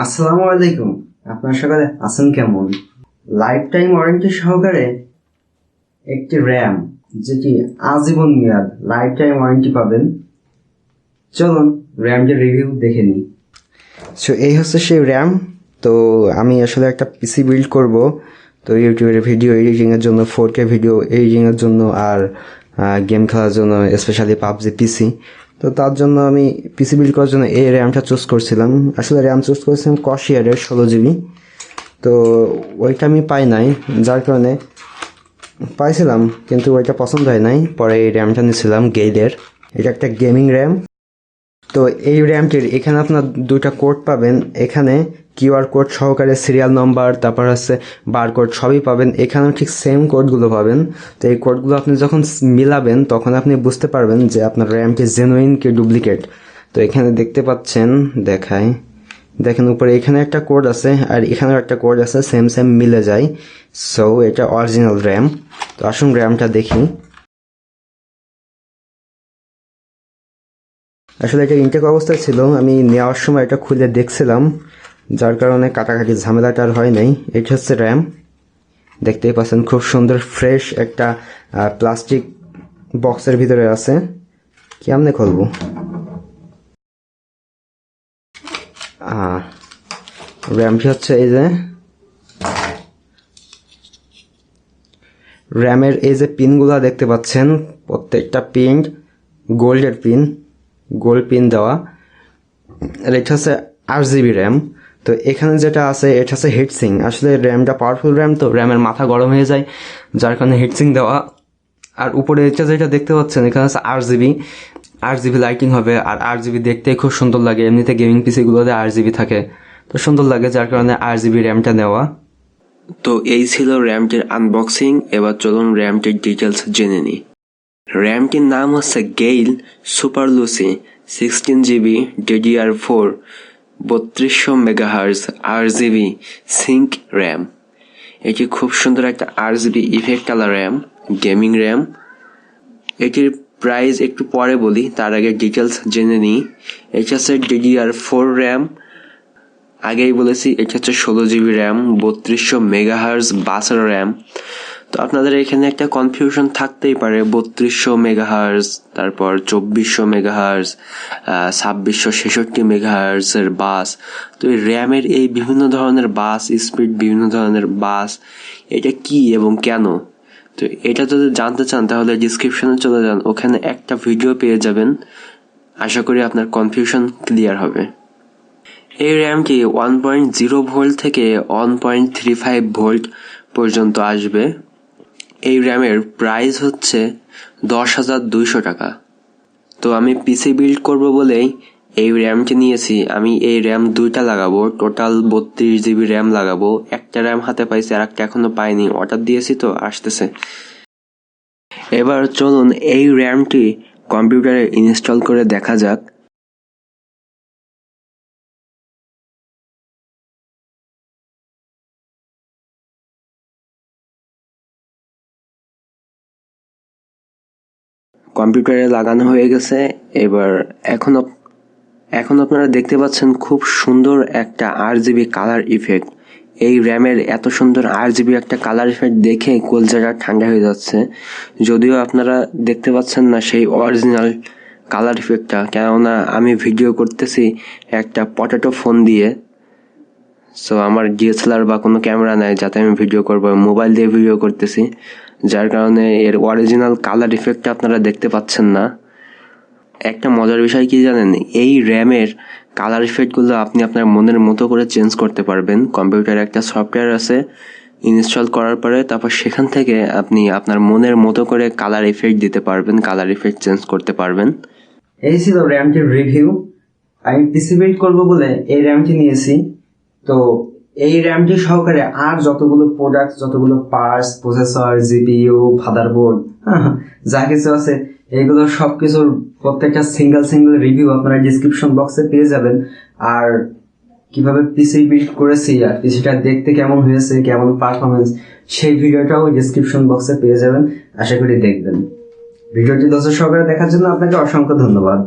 আসসালামু আলাইকুম। আপনার সকালে আছেন কেমন? লাইফ টাইম ওয়ারেন্টি সহকারে একটি র্যাম, যেটি আজীবন মেয়াদ লাইফ টাইম ওয়ারেন্টি পাবেন। চলুন র্যামটির রিভিউ দেখে নিই। এই হচ্ছে সেই র্যাম। তো আমি আসলে একটা পিসি বিল্ড করব, তো ইউটিউবের ভিডিও এডিটিংয়ের জন্য, 4K ভিডিও এডিটিংয়ের জন্য, আর গেম খেলার জন্য, স্পেশালি পাবজি পিসি। তো তার জন্য আমি পিসি বিল্ড করার জন্য এই র্যামটা চুজ করছিলাম। আসলে র্যাম চুজ করেছিলাম কশিয়ারের 16 GB। তো ওইটা আমি পাই নাই, যার কারণে পাইছিলাম কিন্তু ওইটা পছন্দ হয় নাই। পরে এই র্যামটা নিয়েছিলাম গেইলের। এটা একটা গেমিং র্যাম। তো এই র্যামটির এখানে আপনার দুইটা কোড পাবেন। এখানে কিউআর কোড সহকারে সিরিয়াল নাম্বার, তারপর হচ্ছে বারকোড সবই পাবেন। এখানেও ঠিক সেম কোডগুলো পাবেন। তো এই কোডগুলো আপনি যখন মিলাবেন তখন আপনি বুঝতে পারবেন যে আপনার র্যামটি জেনুইন কি ডুপ্লিকেট। তো এখানে দেখতে পাচ্ছেন, দেখেন উপরে এখানে একটা কোড আছে আর এখানেও একটা কোড আছে, সেম মিলে যায়। সো এটা অরিজিনাল র্যাম। তো আসুন র্যামটা দেখি। আসলে এটা ইনটেক অবস্থায় ছিল, আমি নেওয়ার সময় এটা খুলে দেখছিলাম, যার কারণে কাটাকাটি ঝামেলাটা আর হয় নাই। এটা হচ্ছে র্যাম, দেখতেই পাচ্ছেন খুব সুন্দর ফ্রেশ একটা প্লাস্টিক বক্সের ভিতরে আছে। কেমনে খুলবো? র্যামটি হচ্ছে এই যে র্যামের এই যে পিনগুলা দেখতে পাচ্ছেন, প্রত্যেকটা পিন গোল্ডের পিন, গোল্ড পিন দেওয়া। আর এটা হচ্ছে 8 GB র্যাম। তো এখানে যেটা আছে এটা হচ্ছে হিটসিং। আসলে র্যামটা পাওয়ারফুল র্যাম, তো র্যামের মাথা গরম হয়ে যায়, যার কারণে হিটসিং দেওয়া। আর উপরে এটা যেটা দেখতে পাচ্ছেন এখানে হচ্ছে 8 GB লাইটিং হবে। আর 8 GB দেখতে খুব সুন্দর লাগে, এমনিতে গেমিং পিসিগুলোতে 8 GB থাকে, তো সুন্দর লাগে, যার কারণে 8 GB র্যামটা নেওয়া। তো এই ছিল র্যামটির আনবক্সিং। এবার চলুন র্যামটির ডিটেলস জেনে নিই। র্যামটির নাম হচ্ছে GeIL super Luce 16GB DDR4 3200 megahertz RGB sync RAM. এটি খুব সুন্দর একটা RGB ইফেক্ট আলা র্যাম, গেমিং র্যাম। এটির প্রাইস একটু পরে বলি, তার আগে ডিটেলস জেনে নিই। এটা হচ্ছে DDR4 র্যাম, আগেই বলেছি। এটা হচ্ছে 16GB র্যাম, 3200 মেগাহার্জ বাসের র্যাম। তো আপনাদের এখানে একটা কনফিউশন থাকতেই পারে, 3200 মেগাহার্জ, তারপর 2400 মেগাহার্জ, 2666 মেগাহার্জের বাস। তো এই র্যামের এই বিভিন্ন ধরনের বাস স্পিড, বিভিন্ন ধরনের বাস, এটা কি এবং কেন? তো এটা যদি জানতে চান তাহলে ডিসক্রিপশনে চলে যান, ওখানে একটা ভিডিও পেয়ে যাবেন। আশা করি আপনার কনফিউশন ক্লিয়ার হবে। এই র্যামটি 1.0 ভোল্ট থেকে 1.35 ভোল্ট পর্যন্ত আসবে। এই র্যামের প্রাইস হচ্ছে 10,200 টাকা। তো আমি পিসি বিল্ড করব বলেই এই র্যামটি নিয়েছি। আমি এই র্যাম দুইটা লাগাবো, টোটাল 32GB র্যাম লাগাবো। একটা র্যাম হাতে পাইছি, আর একটা এখনো পাইনি, অর্ডার দিয়েছি, তো আসতেছে। এবার চলুন এই র্যামটি কম্পিউটারে ইনস্টল করে দেখা যাক। কম্পিউটারে লাগানো হয়ে গেছে। এবার এখন আপনারা দেখতে পাচ্ছেন খুব সুন্দর একটা RGB কালার ইফেক্ট। এই র্যামের এত সুন্দর RGB একটা কালার ইফেক্ট দেখে কলজাটা ঠান্ডা হয়ে যাচ্ছে। যদিও আপনারা দেখতে পাচ্ছেন না সেই অরিজিনাল কালার ইফেক্টটা, কেননা আমি ভিডিও করতেছি একটা পটেটো ফোন দিয়ে। সো আমার DSLR বা কোনো ক্যামেরা নাই যাতে আমি ভিডিও করবো, মোবাইল দিয়ে ভিডিও করতেছি, যার কারণে এর অরিজিনাল কালার ইফেক্টটা আপনারা দেখতে পাচ্ছেন না। একটা মজার বিষয় কি জানেন, এই র্যামের কালার ইফেক্টগুলো আপনি আপনার মনের মতো করে চেঞ্জ করতে পারবেন। কম্পিউটারে একটা সফটওয়্যার আছে, ইনস্টল করার পরে তারপর সেখান থেকে আপনি আপনার মনের মতো করে কালার ইফেক্ট দিতে পারবেন, কালার ইফেক্ট চেঞ্জ করতে পারবেন। এই ছিল র্যামটির রিভিউ। আমি পিসি বিল্ড করবো বলে এই র্যামটি নিয়েছি। তো এই র্যামটি সহকারে আর যতগুলো প্রোডাক্ট, যতগুলো পার্টস, প্রসেসর, জিপিইউ, মাদারবোর্ড, যা কিছু আছে, এইগুলো সবকিছুর প্রত্যেকটা সিঙ্গেল রিভিউ আপনারা ডিসক্রিপশন বক্সে পেয়ে যাবেন। আর কিভাবে পিসি বিল্ড করেছি আর পিসিটা দেখতে কেমন হয়েছে, কেমন পারফরমেন্স, সেই ভিডিওটাও ডিসক্রিপশন বক্সে পেয়ে যাবেন। আশা করি দেখবেন। ভিডিওটি দর্শক সহকারে দেখার জন্য আপনাকে অসংখ্য ধন্যবাদ।